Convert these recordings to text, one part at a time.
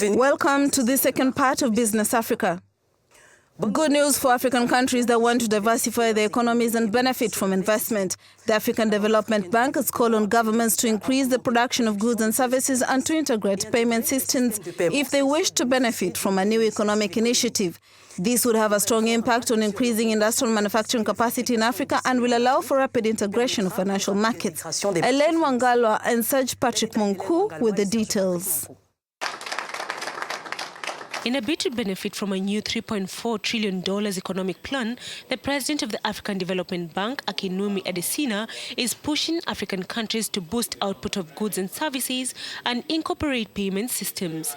Welcome to the second part of Business Africa. Good news for African countries that want to diversify their economies and benefit from investment. The African Development Bank has called on governments to increase the production of goods and services and to integrate payment systems if they wish to benefit from a new economic initiative. This would have a strong impact on increasing industrial manufacturing capacity in Africa and will allow for rapid integration of financial markets. Elaine Wangalwa and Serge Patrick Monku with the details. In a bid to benefit from a new $3.4 trillion economic plan, the president of the African Development Bank, Akinwumi Adesina, is pushing African countries to boost output of goods and services and incorporate payment systems.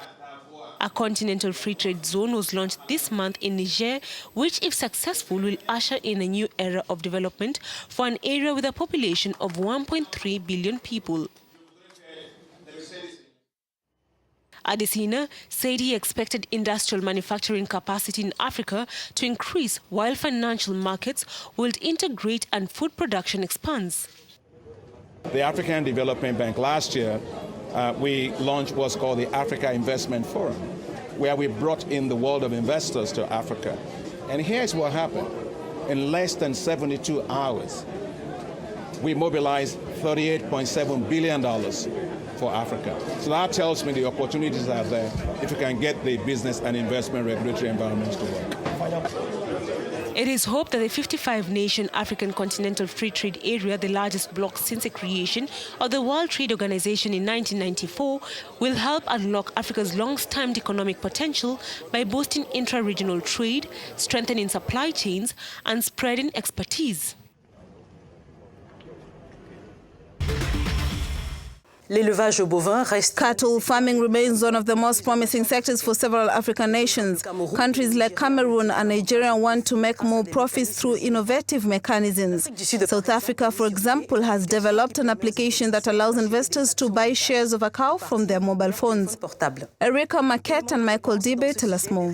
A continental free trade zone was launched this month in Niger, which, if successful, will usher in a new era of development for an area with a population of 1.3 billion people. Adesina said he expected industrial manufacturing capacity in Africa to increase while financial markets will integrate and food production expands. The African Development Bank last year, we launched what's called the Africa Investment Forum, where we brought in the world of investors to Africa. And here's what happened. In less than 72 hours, we mobilized $38.7 billion for Africa. So that tells me the opportunities are there if you can get the business and investment regulatory environments to work. It is hoped that the 55-nation African Continental Free Trade Area, the largest bloc since the creation of the World Trade Organization in 1994, will help unlock Africa's long-term economic potential by boosting intra-regional trade, strengthening supply chains, and spreading expertise. Cattle farming remains one of the most promising sectors for several African nations. Countries like Cameroon and Nigeria want to make more profits through innovative mechanisms. South Africa, for example, has developed an application that allows investors to buy shares of a cow from their mobile phones. Erika Maquette and Michael Dibe tell us more.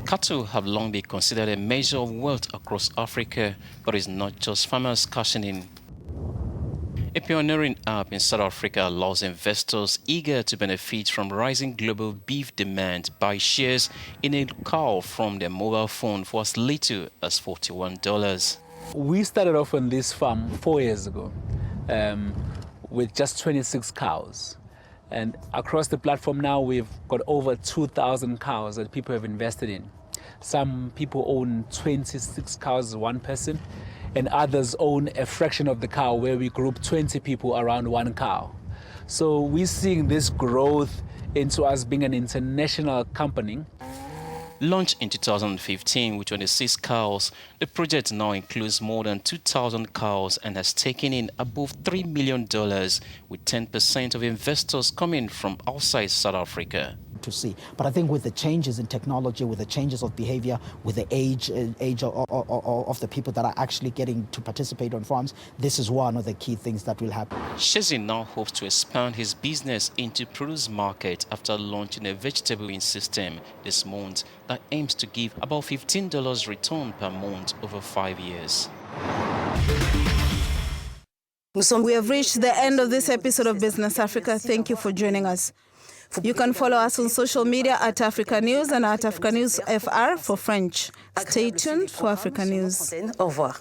Cattle have long been considered a measure of wealth across Africa, but it's not just farmers cashing in. A pioneering app in South Africa allows investors eager to benefit from rising global beef demand buy shares in a cow from their mobile phone for as little as $41. We started off on this farm 4 years ago with just 26 cows. And across the platform now, we've got over 2,000 cows that people have invested in. Some people own 26 cows as one person, and others own a fraction of the cow where we group 20 people around one cow. So we're seeing this growth into us being an international company. Launched in 2015 with 26 cows, the project now includes more than 2,000 cows and has taken in above $3 million, with 10% of investors coming from outside South Africa. To see. But I think with the changes in technology, with the changes of behavior, with the age of the people that are actually getting to participate on farms, this is one of the key things that will happen. Shezi now hopes to expand his business into produce market after launching a vegetable system this month that aims to give about $15 return per month over 5 years. We have reached the end of this episode of Business Africa. Thank you for joining us. You can follow us on social media at Africanews and at Africanews FR for French. Stay tuned for Africanews. Au revoir.